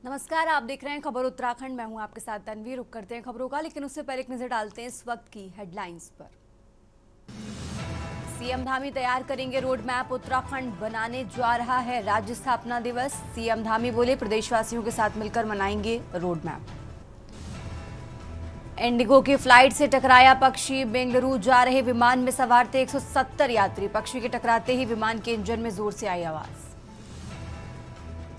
नमस्कार, आप देख रहे हैं खबर उत्तराखंड। मैं हूं आपके साथ तन्वी। रुक करते हैं खबरों का, लेकिन उससे पहले एक नजर डालते हैं इस वक्त की हेडलाइंस पर। सीएम धामी तैयार करेंगे रोड मैप, उत्तराखंड बनाने जा रहा है राज्य स्थापना दिवस। सीएम धामी बोले प्रदेशवासियों के साथ मिलकर मनाएंगे रोड मैप। इंडिगो की फ्लाइट से टकराया पक्षी, बेंगलुरु जा रहे विमान में सवार थे 170 यात्री। पक्षी के टकराते ही विमान के इंजन में जोर से आई आवाज।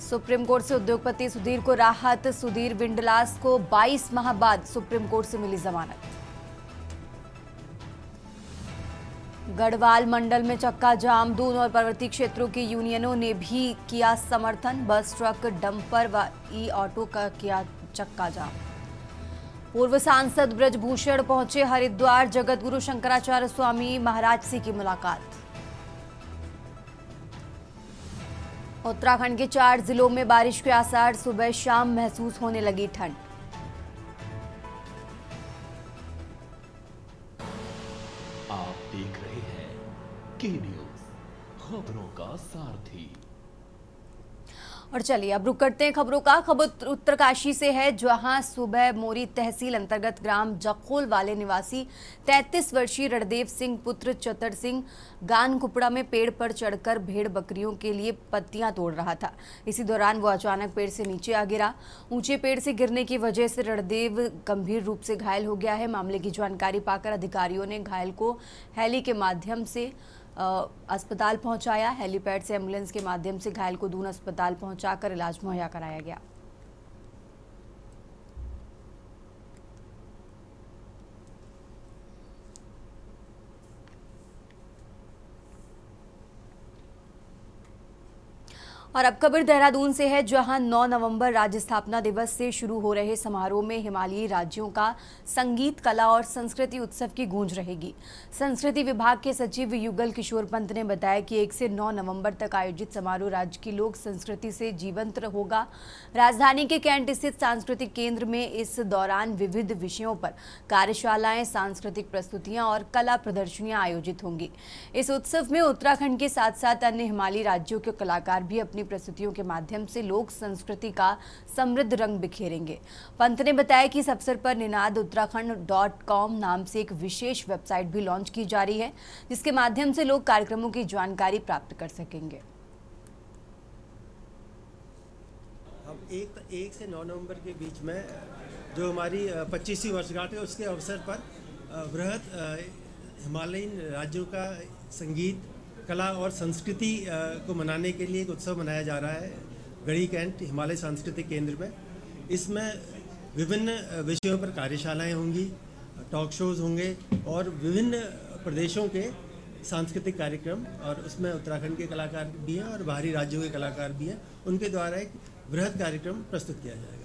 सुप्रीम कोर्ट से उद्योगपति सुधीर को राहत, सुधीर विंडलास को 22 माह बाद सुप्रीम कोर्ट से मिली जमानत। गढ़वाल मंडल में चक्का जाम, दून और पर्वतीय क्षेत्रों की यूनियनों ने भी किया समर्थन। बस, ट्रक, डंपर व ई ऑटो का किया चक्का जाम। पूर्व सांसद ब्रजभूषण पहुंचे हरिद्वार, जगतगुरु शंकराचार्य स्वामी महाराज से की मुलाकात। उत्तराखंड के 4 जिलों में बारिश के आसार, सुबह शाम महसूस होने लगी ठंड। आप देख रहे हैं के न्यूज, खबरों का सारथी। और चलिए अब रुक करते हैं खबरों का। खबर उत्तरकाशी से है, जहां सुबह मोरी तहसील अंतर्गत ग्राम जखोल वाले निवासी 33 वर्षीय रणदेव सिंह पुत्र चतर सिंह गानकुपड़ा में पेड़ पर चढ़कर भेड़ बकरियों के लिए पत्तियां तोड़ रहा था। इसी दौरान वो अचानक पेड़ से नीचे आ गिरा। ऊंचे पेड़ से गिरने की वजह से रणदेव गंभीर रूप से घायल हो गया है। मामले की जानकारी पाकर अधिकारियों ने घायल को हेली के माध्यम से अस्पताल पहुंचाया। हेलीपैड से एम्बुलेंस के माध्यम से घायल को दून अस्पताल पहुंचाकर इलाज मुहैया कराया गया। और अब खबर देहरादून से है, जहां 9 नवंबर राज्य स्थापना दिवस से शुरू हो रहे समारोह में हिमालयी राज्यों का संगीत, कला और संस्कृति उत्सव की गूंज रहेगी। संस्कृति विभाग के सचिव युगल किशोर पंत ने बताया कि 1 से 9 नवंबर तक आयोजित समारोह राज्य की लोक संस्कृति से जीवंत होगा। राजधानी के कैंट स्थित सांस्कृतिक केंद्र में इस दौरान विविध विषयों पर कार्यशालाएं, सांस्कृतिक प्रस्तुतियां और कला प्रदर्शनियां आयोजित होंगी। इस उत्सव में उत्तराखंड के साथ साथ अन्य हिमालयी राज्यों के कलाकार भी अपनी प्रस्तुतियों के माध्यम से लोक संस्कृति का समृद्ध रंग बिखेरेंगे। पंत ने बताया कि इस अवसर पर निनाद उत्तराखंड.com नाम से एक विशेष वेबसाइट भी लॉन्च की जा रही है, जिसके माध्यम से लोग कार्यक्रमों की जानकारी प्राप्त कर सकेंगे। हम 1 से 9 नवंबर के बीच में जो हमारी 25वीं वर्षगांठ है, उसके अवसर पर बृहद हिमालयन राज्यों का संगीत, कला और संस्कृति को मनाने के लिए एक उत्सव मनाया जा रहा है गढ़ी कैंट हिमालय सांस्कृतिक केंद्र में। इसमें विभिन्न विषयों पर कार्यशालाएं होंगी, टॉक शोज होंगे और विभिन्न प्रदेशों के सांस्कृतिक कार्यक्रम, और उसमें उत्तराखंड के कलाकार भी हैं और बाहरी राज्यों के कलाकार भी हैं। उनके द्वारा एक बृहद कार्यक्रम प्रस्तुत किया जाएगा।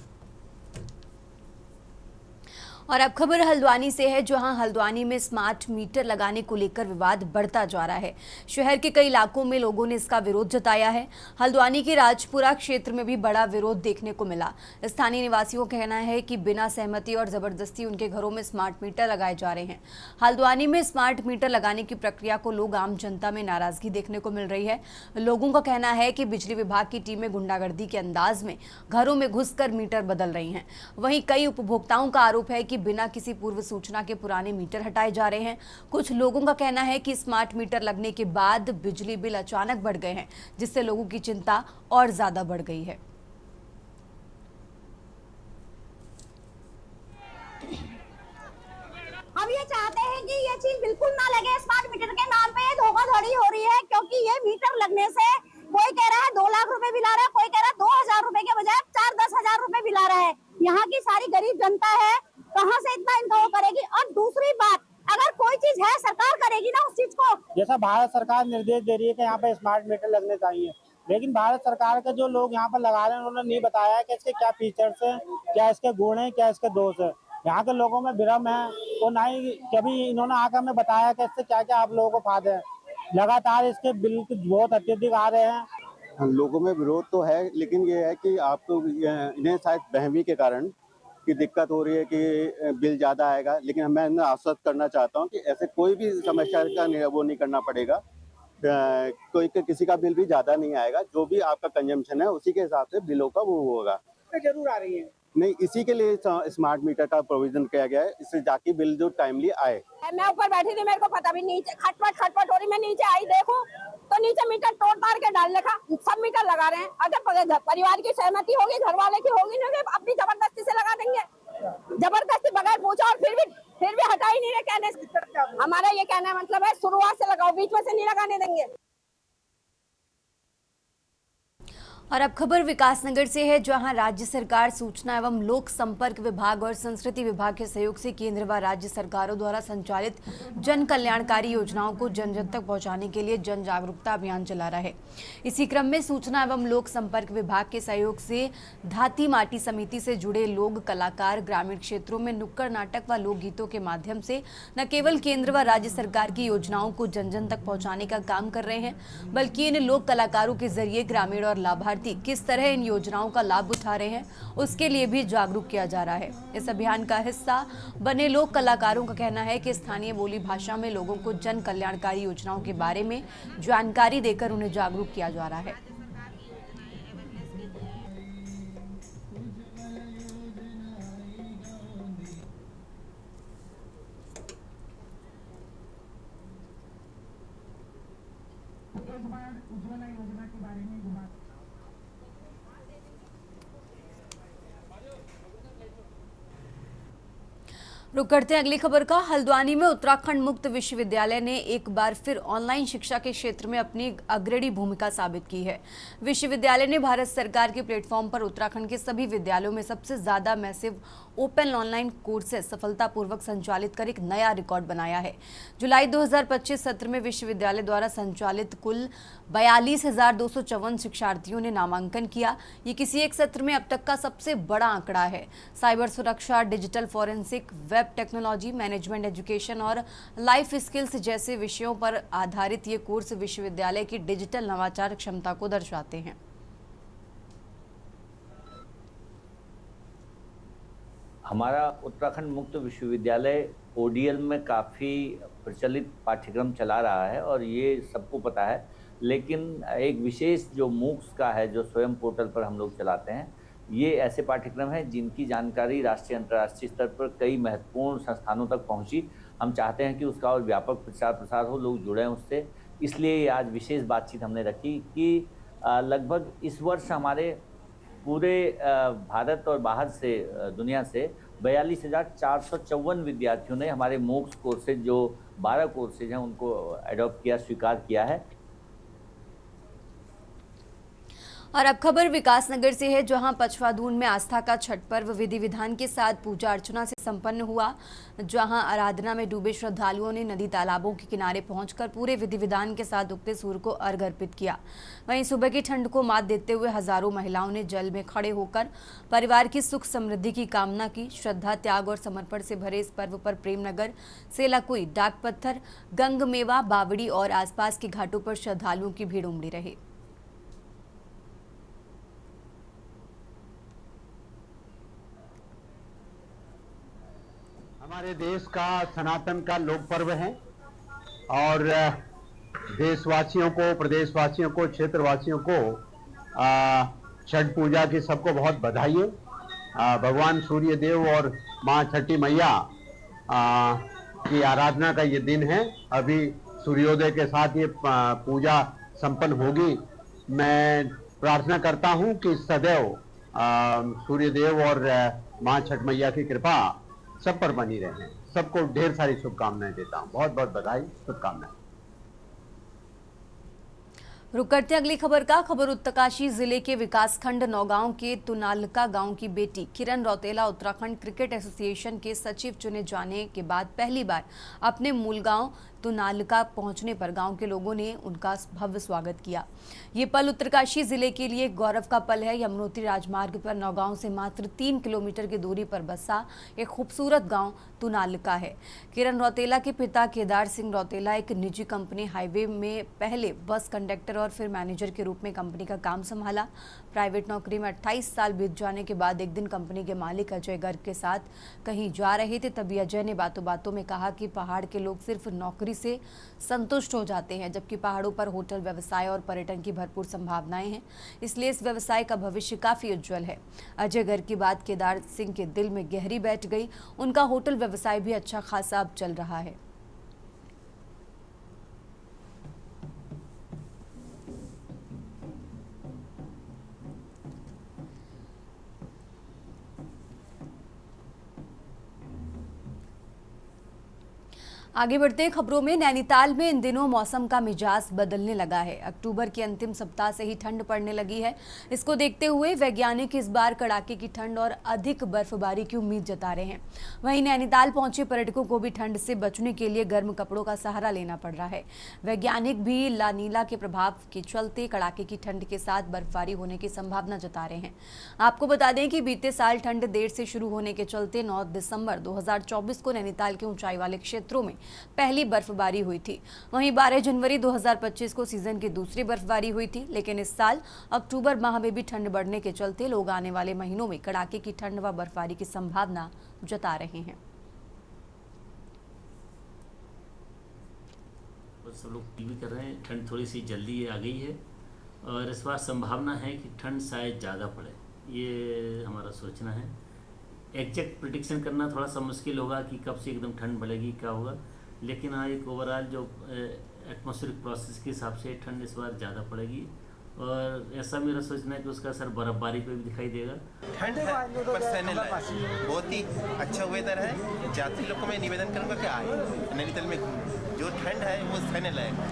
और अब खबर हल्द्वानी से है, जहां हल्द्वानी में स्मार्ट मीटर लगाने को लेकर विवाद बढ़ता जा रहा है। शहर के कई इलाकों में लोगों ने इसका विरोध जताया है। हल्द्वानी के राजपुरा क्षेत्र में भी बड़ा विरोध देखने को मिला। स्थानीय निवासियों का कहना है कि बिना सहमति और जबरदस्ती उनके घरों में स्मार्ट मीटर लगाए जा रहे हैं। हल्द्वानी में स्मार्ट मीटर लगाने की प्रक्रिया को लोग आम जनता में नाराजगी देखने को मिल रही है। लोगों का कहना है कि बिजली विभाग की टीमें गुंडागर्दी के अंदाज में घरों में घुसकर मीटर बदल रही हैं। वहीं कई उपभोक्ताओं का आरोप है कि बिना किसी पूर्व सूचना के पुराने मीटर हटाए जा रहे हैं। कुछ लोगों का कहना है कि स्मार्ट मीटर लगने के बाद बिजली बिल अचानक बढ़ गए हैं, जिससे लोगों की चिंता और ज्यादा बढ़ गई है। हम ये चाहते हैं कि ये चीज बिल्कुल ना लगे। स्मार्ट मीटर के नाम पे ये धोखाधड़ी हो रही है, क्योंकि ये मीटर लगने से कोई कह रहा है 2 लाख रुपए बिल आ रहा है, कोई कह रहा है 2,000 रुपए के बजाय 4-10 हजार रुपए बिल आ रहा है। यहाँ की सारी गरीब जनता है, कहाँ से इतना इनका वो करेगी। और दूसरी बात, अगर कोई चीज है सरकार करेगी ना उस चीज को। जैसा भारत सरकार निर्देश दे रही है कि यहाँ पे स्मार्ट मीटर लगने चाहिए, लेकिन भारत सरकार के जो लोग यहाँ पर लगा रहे हैं उन्होंने नहीं बताया कि इसके क्या फीचर्स हैं, क्या इसके गुण हैं, क्या इसके दोष है। यहाँ के लोगों में भ्रम है और ना ही कभी इन्होंने आकर हमें बताया कि इससे क्या क्या आप लोगों को फायदे हैं। लगातार इसके बिल बहुत अत्यधिक आ रहे हैं। लोगों में विरोध तो है, लेकिन ये है कि आपको इन्हें शायद बहमी के कारण की दिक्कत हो रही है कि बिल ज़्यादा आएगा, लेकिन मैं इन्हें आश्वस्त करना चाहता हूँ कि ऐसे कोई भी समस्या का वो नहीं करना पड़ेगा। कोई किसी का बिल भी ज़्यादा नहीं आएगा, जो भी आपका कंजम्पशन है उसी के हिसाब से बिलों का वो होगा। पे जरूर आ रही है। नहीं, इसी के लिए स्मार्ट मीटर का प्रोविजन किया गया है, इससे जाके बिल जो टाइमली आए। मैं ऊपर बैठी थी, मेरे को पता भी नीचे खटपट हो रही, मैं नीचे आई देखूं तो नीचे मीटर तोड़ ताड़ के डाल रखा, सब मीटर लगा रहे हैं। अगर परिवार की सहमति होगी, घर वाले की होगी नहीं, अपनी जबरदस्ती से लगा देंगे, जबरदस्ती बगैर पूछा, और फिर भी हटा ही नहीं रहे। कहने हमारा ये कहना मतलब है शुरुआत से लगाओ, बीच में से नहीं लगाने देंगे। और अब खबर विकासनगर से है, जहां राज्य सरकार सूचना एवं लोक संपर्क विभाग और संस्कृति विभाग के सहयोग से केंद्र व राज्य सरकारों द्वारा संचालित जन कल्याणकारी योजनाओं को जन जन तक पहुंचाने के लिए जन जागरूकता अभियान चला रहा है। इसी क्रम में सूचना एवं लोक संपर्क विभाग के सहयोग से धाती माटी समिति से जुड़े लोग कलाकार ग्रामीण क्षेत्रों में नुक्कड़ नाटक व लोकगीतों के माध्यम से न केवल केंद्र व राज्य सरकार की योजनाओं को जन जन तक पहुँचाने का काम कर रहे हैं, बल्कि इन लोक कलाकारों के जरिए ग्रामीण और लाभार्थी किस तरह इन योजनाओं का लाभ उठा रहे हैं, उसके लिए भी जागरूक किया जा रहा है। इस अभियान का हिस्सा बने लोक कलाकारों का कहना है कि स्थानीय बोली भाषा में लोगों को जन कल्याणकारी योजनाओं के बारे में जानकारी देकर उन्हें जागरूक किया जा रहा है। रुक करते हैं अगली खबर का। हल्द्वानी में उत्तराखंड मुक्त विश्वविद्यालय ने एक बार फिर ऑनलाइन शिक्षा के क्षेत्र में अपनी अग्रणी भूमिका साबित की है। विश्वविद्यालय ने भारत सरकार के प्लेटफॉर्म पर उत्तराखंड के सभी विद्यालयों में सबसे ज्यादा मैसिव ओपन ऑनलाइन कोर्सेज सफलतापूर्वक संचालित कर एक नया रिकॉर्ड बनाया है। जुलाई 2025 सत्र में विश्वविद्यालय द्वारा संचालित कुल 42,254 शिक्षार्थियों ने नामांकन किया। ये किसी एक सत्र में अब तक का सबसे बड़ा आंकड़ा है। साइबर सुरक्षा, digital forensic, web technology, management education और लाइफ स्किल्स जैसे विषयों पर आधारित ये कोर्स विश्वविद्यालय की डिजिटल नवाचार क्षमता को दर्शाते हैं। हमारा उत्तराखंड मुक्त विश्वविद्यालय ओडीएल में काफ़ी प्रचलित पाठ्यक्रम चला रहा है और ये सबको पता है, लेकिन एक विशेष जो मूक्स का है, जो स्वयं पोर्टल पर हम लोग चलाते हैं, ये ऐसे पाठ्यक्रम हैं जिनकी जानकारी राष्ट्रीय अंतर्राष्ट्रीय स्तर पर कई महत्वपूर्ण संस्थानों तक पहुंची। हम चाहते हैं कि उसका और व्यापक प्रचार प्रसार हो, लोग जुड़ें उससे। इसलिए आज विशेष बातचीत हमने रखी कि लगभग इस वर्ष हमारे पूरे भारत और बाहर से दुनिया से 42,454 विद्यार्थियों ने हमारे मूक्स कोर्सेज, जो 12 कोर्सेज हैं, उनको एडॉप्ट किया, स्वीकार किया है। और अब खबर विकासनगर से है, जहां पचवादून में आस्था का छठ पर्व विधि विधान के साथ पूजा अर्चना से संपन्न हुआ। जहां आराधना में डूबे श्रद्धालुओं ने नदी तालाबों के किनारे पहुंचकर पूरे विधि विधान के साथ उगते सूर्य को अर्घ्य अर्पित किया। वहीं सुबह की ठंड को मात देते हुए हजारों महिलाओं ने जल में खड़े होकर परिवार की सुख समृद्धि की कामना की। श्रद्धा, त्याग और समर्पण से भरे इस पर्व पर प्रेमनगर, सेलाकुई, डाक पत्थर, गंगमेवा, बावड़ी और आसपास के घाटों पर श्रद्धालुओं की भीड़ उमड़ी रही। हमारे देश का सनातन का लोक पर्व है और देशवासियों को, प्रदेशवासियों को, क्षेत्रवासियों को छठ पूजा की सबको बहुत बधाई है। भगवान सूर्य देव और माँ छठी मैया की आराधना का ये दिन है। अभी सूर्योदय के साथ ये पूजा संपन्न होगी। मैं प्रार्थना करता हूँ कि सदैव सूर्य देव और माँ छठ मैया की कृपा सब पर बनी रहे। सबको ढेर सारी शुभकामनाएं देता हूं। बहुत बहुत बधाई, शुभकामनाएं। रुक करते अगली खबर का। खबर उत्तरकाशी जिले के विकासखंड नौगांव के तुनालका गांव की बेटी किरण रौतेला उत्तराखंड क्रिकेट एसोसिएशन के सचिव चुने जाने के बाद पहली बार अपने मूल गांव तुनालका पहुंचने पर गांव के लोगों ने उनका भव्य स्वागत किया। ये पल उत्तरकाशी जिले के लिए गौरव का पल है। यमुनोत्री राजमार्ग पर नौगांव से मात्र 3 किलोमीटर की दूरी पर बसा एक खूबसूरत गांव तुनालका है। किरण रौतेला के पिता केदार सिंह रौतेला एक निजी कंपनी हाईवे में पहले बस कंडक्टर और फिर मैनेजर के रूप में कंपनी का काम संभाला। प्राइवेट नौकरी में 28 साल बीत जाने के बाद एक दिन कंपनी के मालिक अजय गर्ग के साथ कहीं जा रहे थे, तभी अजय ने बातों बातों में कहा कि पहाड़ के लोग सिर्फ नौकरी से संतुष्ट हो जाते हैं, जबकि पहाड़ों पर होटल व्यवसाय और पर्यटन की भरपूर संभावनाएं हैं, इसलिए इस व्यवसाय का भविष्य काफी उज्जवल है। अजय गर्ग की बात केदार सिंह के दिल में गहरी बैठ गई। उनका होटल व्यवसाय भी अच्छा खासा अब चल रहा है। आगे बढ़ते हैं खबरों में। नैनीताल में इन दिनों मौसम का मिजाज बदलने लगा है। अक्टूबर के अंतिम सप्ताह से ही ठंड पड़ने लगी है। इसको देखते हुए वैज्ञानिक इस बार कड़ाके की ठंड और अधिक बर्फबारी की उम्मीद जता रहे हैं। वहीं नैनीताल पहुंचे पर्यटकों को भी ठंड से बचने के लिए गर्म कपड़ों का सहारा लेना पड़ रहा है। वैज्ञानिक भी लानीला के प्रभाव के चलते कड़ाके की ठंड के साथ बर्फबारी होने की संभावना जता रहे हैं। आपको बता दें कि बीते साल ठंड देर से शुरू होने के चलते 9 दिसंबर 2024 को नैनीताल के ऊंचाई वाले क्षेत्रों में पहली बर्फबारी हुई थी। वहीं 12 जनवरी 2025 को सीजन की दूसरी बर्फबारी हुई थी। लेकिन इस साल अक्टूबर माह में भी ठंड बढ़ने के चलते लोग आने वाले महीनों में कड़ाके की ठंड व बर्फबारी की संभावना जता रहे हैं। सब लोग टीवी कर रहे हैं, ठंड थोड़ी सी जल्दी आ गई है और इस बार संभावना है कि ठंड शायद ज़्यादा पड़े, ये हमारा सोचना है। एग्जैक्ट प्रिडिक्शन करना थोड़ा सा मुश्किल होगा कि कब से एकदम ठंड बढ़ेगी, क्या होगा, लेकिन हाँ एक ओवरऑल जो एटमॉस्फेरिक प्रोसेस के हिसाब से ठंड इस बार ज़्यादा पड़ेगी और ऐसा मेरा सोचना है कि उसका असर बर्फबारी पे भी दिखाई देगा। ठंड है पर सहने लायक, बहुत ही अच्छा वेदर है। यात्री लोग को मैं निवेदन करूंगा कि आए नैनीताल में घूमें। जो ठंड है वो सहने लायक है,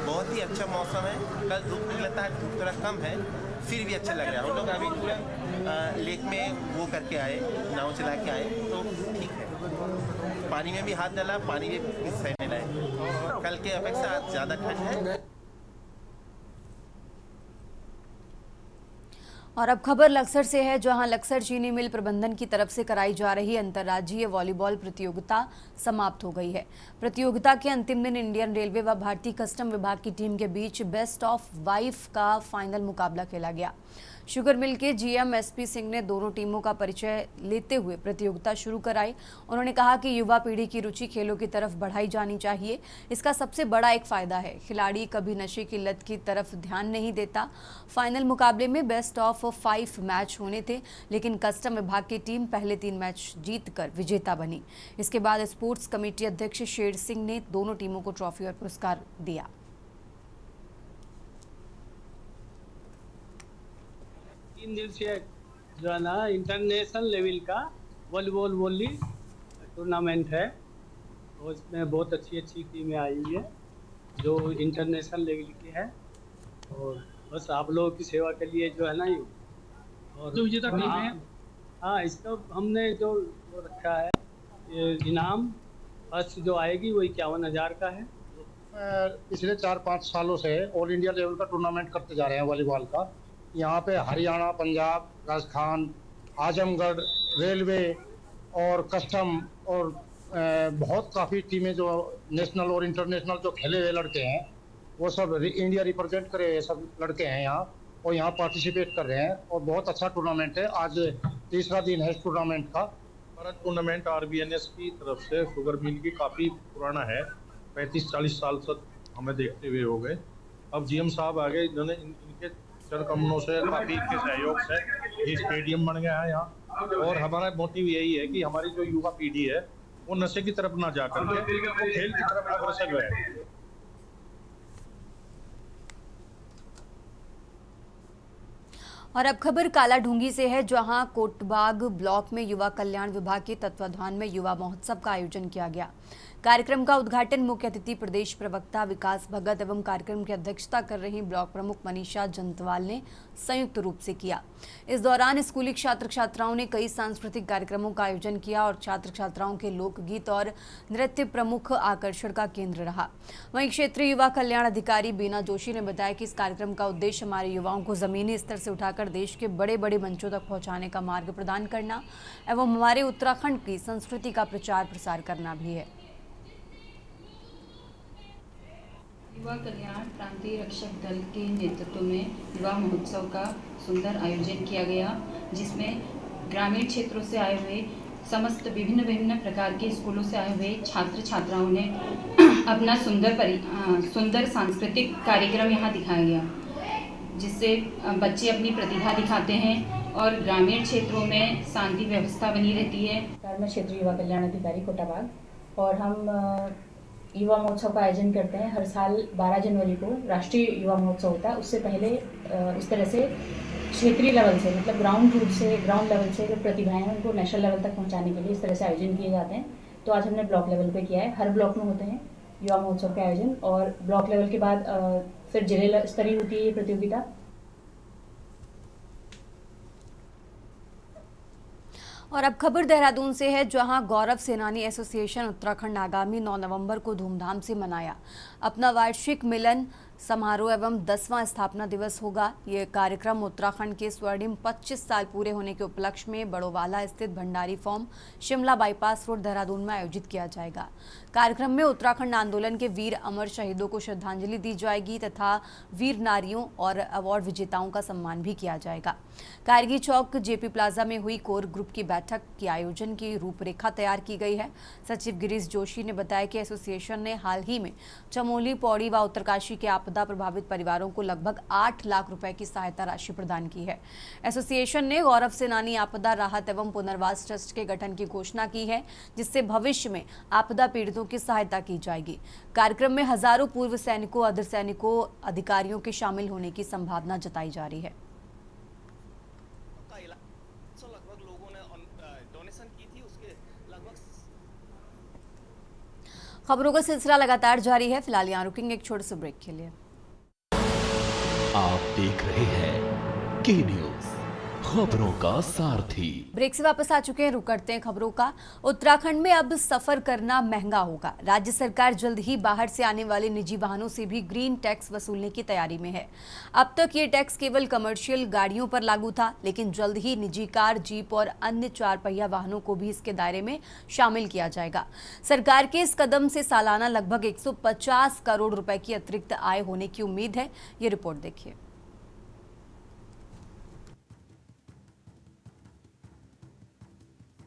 बहुत ही अच्छा मौसम है। कल धूप निकला था, धूप थोड़ा कम है, फिर भी अच्छा लग रहा है। हम लोग अभी पूरा लेक में वो करके आए, नाव चला के आए, तो ठीक है। पानी में भी हाथ डाला, पानी भी सहने लायक। कल के अपेक्षा आज ज़्यादा ठंड है। और अब खबर लक्सर से है, जहां लक्सर चीनी मिल प्रबंधन की तरफ से कराई जा रही अंतर्राज्यीय वॉलीबॉल प्रतियोगिता समाप्त हो गई है। प्रतियोगिता के अंतिम दिन इंडियन रेलवे व भारतीय कस्टम विभाग की टीम के बीच बेस्ट ऑफ 5 का फाइनल मुकाबला खेला गया। शुगर मिल के जीएम एसपी सिंह ने दोनों टीमों का परिचय लेते हुए प्रतियोगिता शुरू कराई। उन्होंने कहा कि युवा पीढ़ी की रुचि खेलों की तरफ बढ़ाई जानी चाहिए। इसका सबसे बड़ा एक फायदा है, खिलाड़ी कभी नशे की लत की तरफ ध्यान नहीं देता। फाइनल मुकाबले में बेस्ट ऑफ 5 मैच होने थे, लेकिन कस्टम विभाग की टीम पहले 3 मैच जीतकर विजेता बनी। इसके बाद स्पोर्ट्स कमेटी अध्यक्ष शेर सिंह ने दोनों टीमों को ट्रॉफी और पुरस्कार दिया। 3 दिवसीय जो है ना इंटरनेशनल लेवल का वॉली टूर्नामेंट है और इसमें बहुत अच्छी टीमें आई हुई है जो इंटरनेशनल लेवल की है और बस आप लोगों की सेवा के लिए जो है ना ये और जो विजेता टीम है, हाँ इसका हमने जो रखा है ये इनाम फर्स्ट जो आएगी वो 51,000 का है। पिछले 4-5 सालों से ऑल इंडिया लेवल का टूर्नामेंट करते जा रहे हैं वॉलीबॉल का। यहाँ पे हरियाणा, पंजाब, राजस्थान, आजमगढ़, रेलवे और कस्टम और बहुत काफ़ी टीमें जो नेशनल और इंटरनेशनल जो खेले हुए लड़के हैं वो सब इंडिया रिप्रेजेंट करे हुए सब लड़के हैं यहाँ और यहाँ पार्टिसिपेट कर रहे हैं और बहुत अच्छा टूर्नामेंट है। आज तीसरा दिन है इस टूर्नामेंट का। भारत टूर्नामेंट आरबीएनएस की तरफ से शुगर मिल की काफ़ी पुराना है, 35-40 साल तक हमें देखते हुए हो गए। अब जीएम साहब आ गए, इन्होंने इनके चर कमनों से काफ़ी इनके सहयोग से ये स्टेडियम बन गया है यहाँ और हमारा मोटिव यही है कि हमारी जो युवा पीढ़ी है वो नशे की तरफ ना जा करके खेल की तरफ अग्रसर रहे। और अब खबर कालाढूंगी से है, जहां कोटबाग ब्लॉक में युवा कल्याण विभाग के तत्वाधान में युवा महोत्सव का आयोजन किया गया। कार्यक्रम का उद्घाटन मुख्य अतिथि प्रदेश प्रवक्ता विकास भगत एवं कार्यक्रम की अध्यक्षता कर रही ब्लॉक प्रमुख मनीषा जंतवाल ने संयुक्त रूप से किया। इस दौरान स्कूली छात्र छात्राओं ने कई सांस्कृतिक कार्यक्रमों का आयोजन किया और छात्र छात्राओं के लोकगीत और नृत्य प्रमुख आकर्षण का केंद्र रहा। वहीं क्षेत्रीय युवा कल्याण अधिकारी बीना जोशी ने बताया कि इस कार्यक्रम का उद्देश्य हमारे युवाओं को जमीनी स्तर से उठाकर देश के बड़े बड़े मंचों तक पहुंचाने का मार्ग प्रदान करना एवं हमारे उत्तराखंड की संस्कृति का प्रचार प्रसार करना भी है। युवा कल्याण प्रांतीय रक्षक दल के नेतृत्व में युवा महोत्सव का सुंदर आयोजन किया गया, जिसमें ग्रामीण क्षेत्रों से आए हुए समस्त विभिन्न प्रकार के स्कूलों से आए हुए छात्र छात्राओं ने अपना सुंदर सांस्कृतिक कार्यक्रम यहाँ दिखाया गया, जिससे बच्चे अपनी प्रतिभा दिखाते हैं और ग्रामीण क्षेत्रों में शांति व्यवस्था बनी रहती है। मैं क्षेत्रीय युवा कल्याण अधिकारी कोटाबाग और हम युवा महोत्सव का आयोजन करते हैं। हर साल 12 जनवरी को राष्ट्रीय युवा महोत्सव होता है। उससे पहले इस तरह से क्षेत्रीय लेवल से, मतलब ग्राउंड लेवल से जो प्रतिभाएं हैं उनको नेशनल लेवल तक पहुंचाने के लिए इस तरह से आयोजन किए जाते हैं। तो आज हमने ब्लॉक लेवल पे किया है। हर ब्लॉक में होते हैं युवा महोत्सव के आयोजन, और ब्लॉक लेवल के बाद फिर जिले स्तरीय होती है ये प्रतियोगिता। और अब खबर देहरादून से है, जहां गौरव सेनानी एसोसिएशन उत्तराखंड आगामी 9 नवंबर को धूमधाम से मनाया अपना वार्षिक मिलन समारोह एवं 10वां स्थापना दिवस होगा। ये कार्यक्रम उत्तराखंड के स्वर्णिम 25 साल पूरे होने के उपलक्ष्य में बड़ोवाला स्थित Bhandari farm Shimla bypass road Dehradun में आयोजित किया जाएगा। कार्यक्रम में उत्तराखंड आंदोलन के वीर अमर शहीदों को श्रद्धांजलि दी जाएगी तथा वीर नारियों और अवार्ड विजेताओं का सम्मान भी किया जाएगा। कारगी चौक जेपी प्लाजा में हुई कोर ग्रुप की बैठक की आयोजन की रूपरेखा तैयार की गई है। सचिव गिरीश जोशी ने बताया कि एसोसिएशन ने हाल ही में चमोली, पौड़ी व उत्तरकाशी के आपदा प्रभावित परिवारों को लगभग 8 लाख रुपए की सहायता राशि प्रदान की है। एसोसिएशन ने गौरव सेनानी आपदा राहत एवं पुनर्वास ट्रस्ट के गठन की घोषणा की है, जिससे भविष्य में आपदा पीड़ितों की सहायता की जाएगी। कार्यक्रम में हजारों पूर्व सैनिकों, अर्धसैनिकों, अधिकारियों के शामिल होने की संभावना जताई जा रही है। खबरों का सिलसिला लगातार जारी है। फिलहाल यहाँ रुकेंगे एक छोटे से ब्रेक के लिए। आप देख रहे हैं के न्यूज़, खबरों का सारथी। ब्रेक से वापस आ चुके हैं, रुक करते हैं खबरों का। उत्तराखंड में अब सफर करना महंगा होगा। राज्य सरकार जल्द ही बाहर से आने वाले निजी वाहनों से भी ग्रीन टैक्स वसूलने की तैयारी में है। अब तक ये टैक्स केवल कमर्शियल गाड़ियों पर लागू था, लेकिन जल्द ही निजी कार, जीप और अन्य 4 पहिया वाहनों को भी इसके दायरे में शामिल किया जाएगा। सरकार के इस कदम से सालाना लगभग 150 करोड़ रुपए की अतिरिक्त आय होने की उम्मीद है। ये रिपोर्ट देखिए।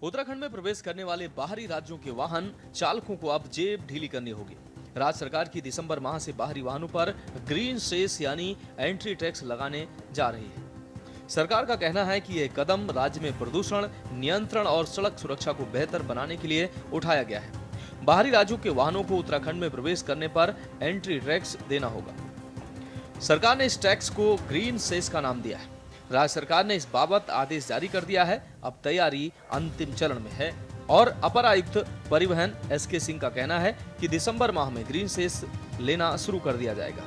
उत्तराखंड में प्रवेश करने वाले बाहरी राज्यों के वाहन चालकों को अब जेब ढीली करनी होगी। राज्य सरकार की दिसंबर माह से बाहरी वाहनों पर ग्रीन सेस यानी एंट्री टैक्स लगाने जा रही है। सरकार का कहना है कि यह कदम राज्य में प्रदूषण नियंत्रण और सड़क सुरक्षा को बेहतर बनाने के लिए उठाया गया है। बाहरी राज्यों के वाहनों को उत्तराखंड में प्रवेश करने पर एंट्री टैक्स देना होगा। सरकार ने इस टैक्स को ग्रीन सेस का नाम दिया है। राज्य सरकार ने इस बाबत आदेश जारी कर दिया है। अब तैयारी अंतिम चरण में है और अपर आयुक्त परिवहन SK सिंह का कहना है कि दिसंबर माह में ग्रीन सेस लेना शुरू कर दिया जाएगा।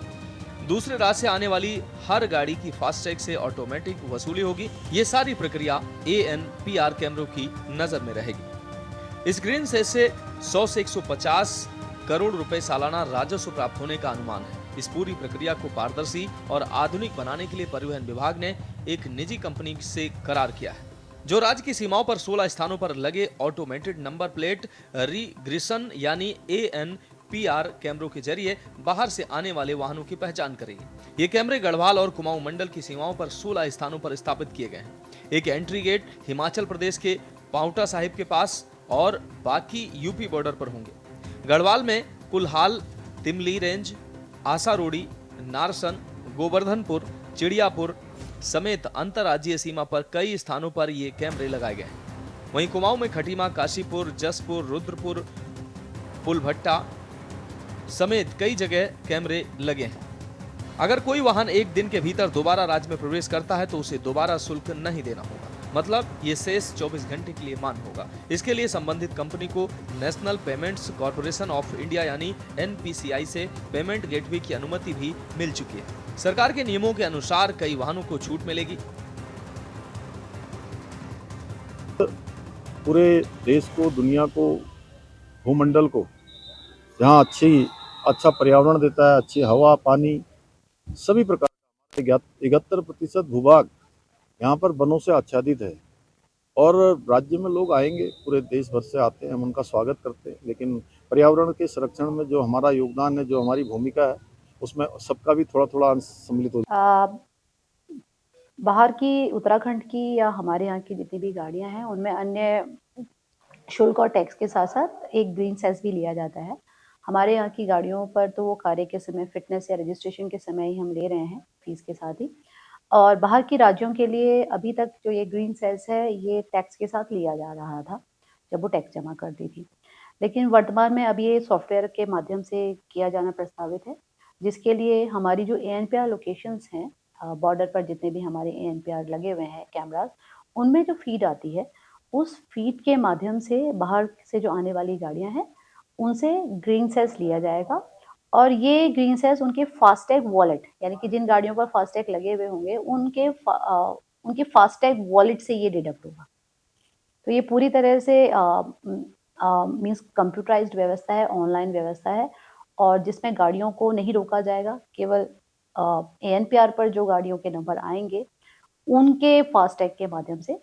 दूसरे राज्य से आने वाली हर गाड़ी की फास्टैग से ऑटोमेटिक वसूली होगी। ये सारी प्रक्रिया ANPR कैमरों की नजर में रहेगी। इस ग्रीन सेस से 100 से 150 करोड़ रुपए सालाना राजस्व प्राप्त होने का अनुमान है। इस पूरी प्रक्रिया को पारदर्शी और आधुनिक बनाने के लिए परिवहन विभाग ने एक निजी कंपनी से करार किया है, जो राज्य की सीमाओं पर 16 स्थानों पर लगे ऑटोमेटेड नंबर प्लेट रिग्रेशन यानी ANPR कैमरों के जरिए बाहर से आने वाले वाहनों की पहचान करेगी। ये कैमरे गढ़वाल और कुमाऊं मंडल की सीमाओं पर 16 स्थानों पर स्थापित किए गए हैं। एक एंट्री गेट हिमाचल प्रदेश के पांवटा साहिब के पास और बाकी यूपी बॉर्डर पर होंगे। गढ़वाल में कुलहाल, तिमली रेंज, आसारोड़ी, नारसन, गोवर्धनपुर, चिड़ियापुर समेत अंतर्राज्यीय सीमा पर कई स्थानों पर ये कैमरे लगाए गए हैं। वहीं कुमाऊं में खटीमा, काशीपुर, जसपुर, रुद्रपुर, पुलभट्टा समेत कई जगह कैमरे लगे हैं। अगर कोई वाहन एक दिन के भीतर दोबारा राज्य में प्रवेश करता है तो उसे दोबारा शुल्क नहीं देना होगा। मतलब ये सेस 24 घंटे के लिए मान्य होगा। इसके लिए संबंधित कंपनी को national payments corporation of India यानी NPCI से पेमेंट गेटवे की अनुमति भी मिल चुकी है। सरकार के नियमों के अनुसार कई वाहनों को छूट मिलेगी। पूरे देश को, दुनिया को, भूमंडल को जहाँ अच्छा पर्यावरण देता है, अच्छी हवा, पानी, सभी प्रकार का 71% भूभाग यहाँ पर वनों से आच्छादित है। और राज्य में लोग आएंगे, पूरे देश भर से आते हैं, हम उनका स्वागत करते हैं। लेकिन पर्यावरण के संरक्षण में जो हमारा योगदान है, जो हमारी भूमिका है, उसमें सबका भी थोड़ा थोड़ा अंश सम्मिलित हो। बाहर की, उत्तराखंड की या हमारे यहाँ की जितनी भी गाड़ियाँ हैं उनमें अन्य शुल्क और टैक्स के साथ साथ एक ग्रीन सेस भी लिया जाता है। हमारे यहाँ की गाड़ियों पर तो वो कार्य के समय, फिटनेस या रजिस्ट्रेशन के समय ही हम ले रहे हैं फीस के साथ ही। और बाहर की राज्यों के लिए अभी तक जो ये ग्रीन सेस है ये टैक्स के साथ लिया जा रहा था जब वो टैक्स जमा करती थी, लेकिन वर्तमान में अब ये सॉफ्टवेयर के माध्यम से किया जाना प्रस्तावित है, जिसके लिए हमारी जो ANPR लोकेशंस हैं, बॉर्डर पर जितने भी हमारे ANPR लगे हुए हैं कैमरास, उनमें जो फीड आती है उस फीड के माध्यम से बाहर से जो आने वाली गाड़ियां हैं उनसे ग्रीन सेस लिया जाएगा। और ये ग्रीन सेस उनके फास्टैग वॉलेट, यानी कि जिन गाड़ियों पर फास्टैग लगे हुए होंगे उनके फास्टैग वॉलेट से ये डिडक्ट होगा। तो ये पूरी तरह से मीन्स कंप्यूटराइज्ड व्यवस्था है, ऑनलाइन व्यवस्था है, और जिसमें गाड़ियों को नहीं रोका जाएगा। केवल ANPR पर जो गाड़ियों के नंबर आएंगे उनके फास्टैग के माध्यम से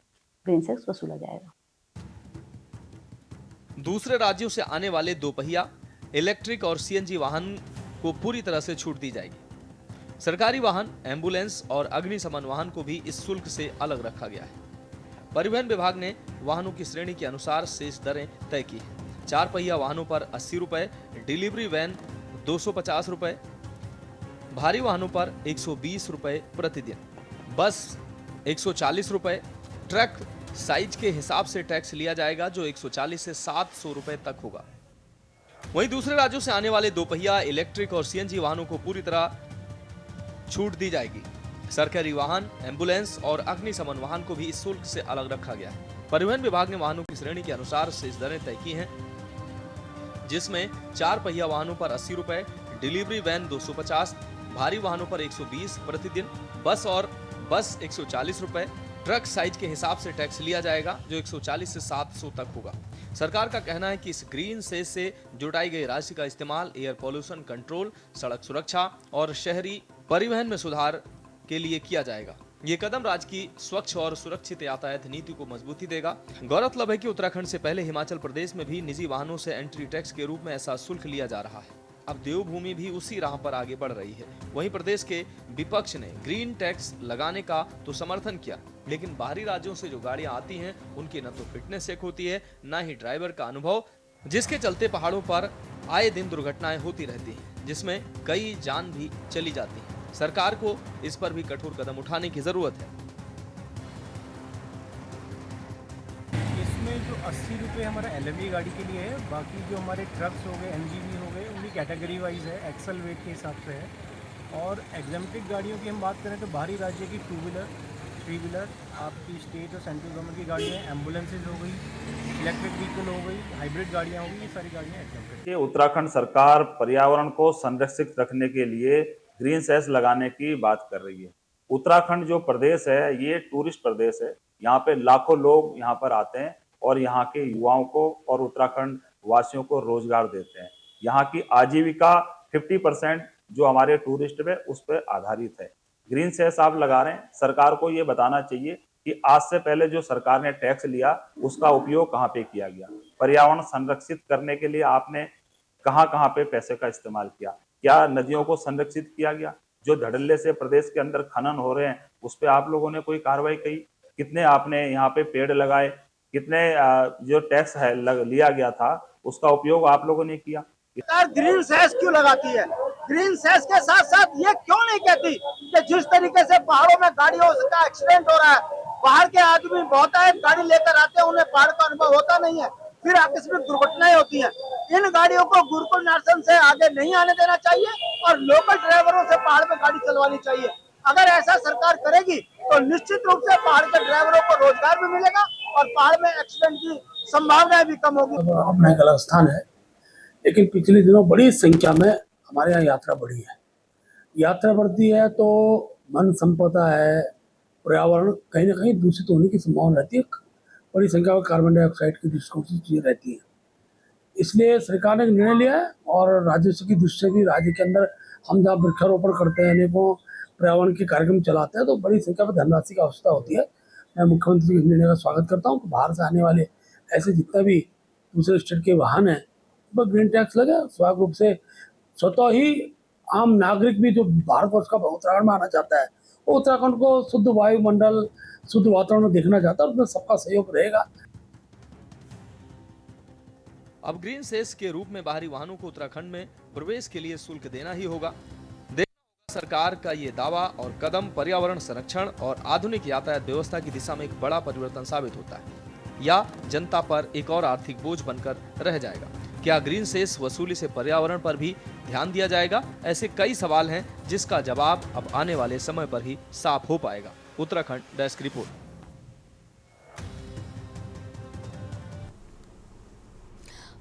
ग्रीन सेस वसूला जाएगा। दूसरे राज्यों से आने वाले दोपहिया, इलेक्ट्रिक और CNG वाहन को पूरी तरह से छूट दी जाएगी। सरकारी वाहन, एम्बुलेंस और अग्निशमन वाहन को भी इस शुल्क से अलग रखा गया है। परिवहन विभाग ने वाहनों की श्रेणी के अनुसार शेष दरें तय की है। 4 पहिया वाहनों पर 80 रुपए, डिलीवरी वैन 250 रुपए, भारी वाहनों पर 120 रुपए प्रतिदिन, बस 140 रुपए, ट्रक साइज के हिसाब से टैक्स लिया जाएगा जो 140 से 700 रुपए तक होगा। वहीं दूसरे राज्यों से आने वाले दोपहिया, इलेक्ट्रिक और CNG वाहनों को पूरी तरह छूट दी जाएगी। सरकारी वाहन, एम्बुलेंस और अग्निशमन वाहन को भी इस शुल्क से अलग रखा गया है। परिवहन विभाग ने वाहनों की श्रेणी के अनुसार शेष दरें तय की हैं, जिसमें 4 पहिया वाहनों पर 80 रुपए, डिलीवरी वैन 250, भारी वाहनों पर 120 प्रतिदिन, बस 140 रुपए, ट्रक साइज के हिसाब से टैक्स लिया जाएगा जो 140 से 700 तक होगा। सरकार का कहना है कि इस ग्रीन सेस से जुटाई गई राशि का इस्तेमाल एयर पॉल्यूशन कंट्रोल, सड़क सुरक्षा और शहरी परिवहन में सुधार के लिए किया जाएगा। ये कदम राज्य की स्वच्छ और सुरक्षित यातायात नीति को मजबूती देगा। गौरतलब है कि उत्तराखंड से पहले हिमाचल प्रदेश में भी निजी वाहनों से एंट्री टैक्स के रूप में ऐसा शुल्क लिया जा रहा है। अब देवभूमि भी उसी राह पर आगे बढ़ रही है। वहीं प्रदेश के विपक्ष ने ग्रीन टैक्स लगाने का तो समर्थन किया, लेकिन बाहरी राज्यों से जो गाड़ियां आती हैं उनकी न तो फिटनेस चेक होती है, न ही ड्राइवर का अनुभव, जिसके चलते पहाड़ों पर आए दिन दुर्घटनाएं होती रहती हैं, जिसमें कई जान भी चली जाती हैं। सरकार को इस पर भी कठोर कदम उठाने की जरूरत है। इसमें जो 80 रुपये हमारा LME गाड़ी के लिए है, बाकी जो हमारे ट्रक्स हो गए, MGV हो गए, उनकी कैटेगरी वाइज है, एक्सल वेट के हिसाब से है। और एग्जेम्प्टेड गाड़ियों की हम बात करें तो बाहरी राज्य की 2 व्हीलर, 3 व्हीलर, आपकी स्टेट और सेंट्रल गवर्नमेंट की गाड़ियाँ, एम्बुलेंसेज हो गई, इलेक्ट्रिक व्हीकल हो गई, हाइब्रिड गाड़ियाँ हो गई, ये सारी गाड़ियाँ एग्जेम्प्टेड। उत्तराखंड सरकार पर्यावरण को संरक्षित रखने के लिए ग्रीन सेस लगाने की बात कर रही है। उत्तराखंड जो प्रदेश है ये टूरिस्ट प्रदेश है। यहाँ पे लाखों लोग यहाँ पर आते हैं और यहाँ के युवाओं को और उत्तराखंड वासियों को रोजगार देते हैं। यहाँ की आजीविका 50% जो हमारे टूरिस्ट पे उस पर आधारित है। ग्रीन सेस आप लगा रहे हैं, सरकार को ये बताना चाहिए कि आज से पहले जो सरकार ने टैक्स लिया उसका उपयोग कहाँ पे किया गया, पर्यावरण संरक्षित करने के लिए आपने कहाँ पे पैसे का इस्तेमाल किया, क्या नदियों को संरक्षित किया गया, जो धड़ल्ले से प्रदेश के अंदर खनन हो रहे हैं उस पर आप लोगों ने कोई कार्रवाई की, कितने आपने यहाँ पे पेड़ लगाए, कितने जो टैक्स है लिया गया था उसका उपयोग आप लोगों ने किया। सरकार ग्रीन सेस क्यों लगाती है? ग्रीन सेस के साथ साथ ये क्यों नहीं कहती कि जिस तरीके से पहाड़ों में गाड़ियों का एक्सीडेंट हो रहा है, बाहर के आदमी बहुत आए गाड़ी लेकर आते हैं, उन्हें पहाड़ का अनुभव होता नहीं है, फिर आकस्मिक दुर्घटनाएं होती हैं। इन गाड़ियों को गुरुकुल नर्सन से आगे नहीं आने देना चाहिए और लोकल ड्राइवरों से पहाड़ में गाड़ी चलवानी चाहिए। अगर ऐसा सरकार करेगी तो निश्चित रूप से पहाड़ के ड्राइवरों को रोजगार भी मिलेगा और पहाड़ में एक्सीडेंट की संभावनाएं भी कम होगी। अपना एक अलग स्थान है, लेकिन पिछले दिनों बड़ी संख्या में हमारे यहाँ यात्रा बढ़ी है। यात्रा बढ़ती है तो मन संपदा है, पर्यावरण कहीं ना कहीं दूषित होने की संभावना रहती है। बड़ी संख्या में कार्बन डाइऑक्साइड की दृष्टिकोण से चीजें रहती हैं। इसलिए सरकार ने निर्णय लिया है और राजस्व की दृष्टि से भी राज्य के अंदर हम जहाँ वृक्षारोपण करते हैं, अनेकों पर्यावरण के कार्यक्रम चलाते हैं, तो बड़ी संख्या में धनराशि की आवश्यकता होती है। मैं मुख्यमंत्री के निर्णय का स्वागत करता हूँ। बाहर से आने वाले ऐसे जितने भी दूसरे स्टेट के वाहन हैं, वह ग्रीन टैक्स लगे, स्वाभाविक रूप से स्वतः ही आम नागरिक भी जो भारतवर्ष का उत्तराखंड में आना चाहता है, वो उत्तराखंड को शुद्ध वायुमंडल, शुद्ध वातावरण देखना चाहता है, उसमें सबका सहयोग रहेगा। अब ग्रीन सेस के रूप में बाहरी वाहनों को उत्तराखंड में प्रवेश के लिए शुल्क देना ही होगा। सरकार का ये दावा और कदम पर्यावरण संरक्षण और आधुनिक यातायात व्यवस्था की दिशा में एक बड़ा परिवर्तन साबित होता है, या जनता पर एक और आर्थिक बोझ बनकर रह जाएगा। क्या ग्रीन सेस वसूली से पर्यावरण पर भी ध्यान दिया जाएगा? ऐसे कई सवाल हैं जिसका जवाब अब आने वाले समय पर ही साफ हो पाएगा। Uttarakhand desk report.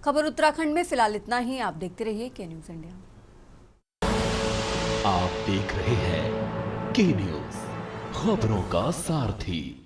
खबर उत्तराखंड में फिलहाल इतना ही। आप देखते रहिए के न्यूज इंडिया। आप देख रहे हैं के न्यूज, खबरों का सारथी।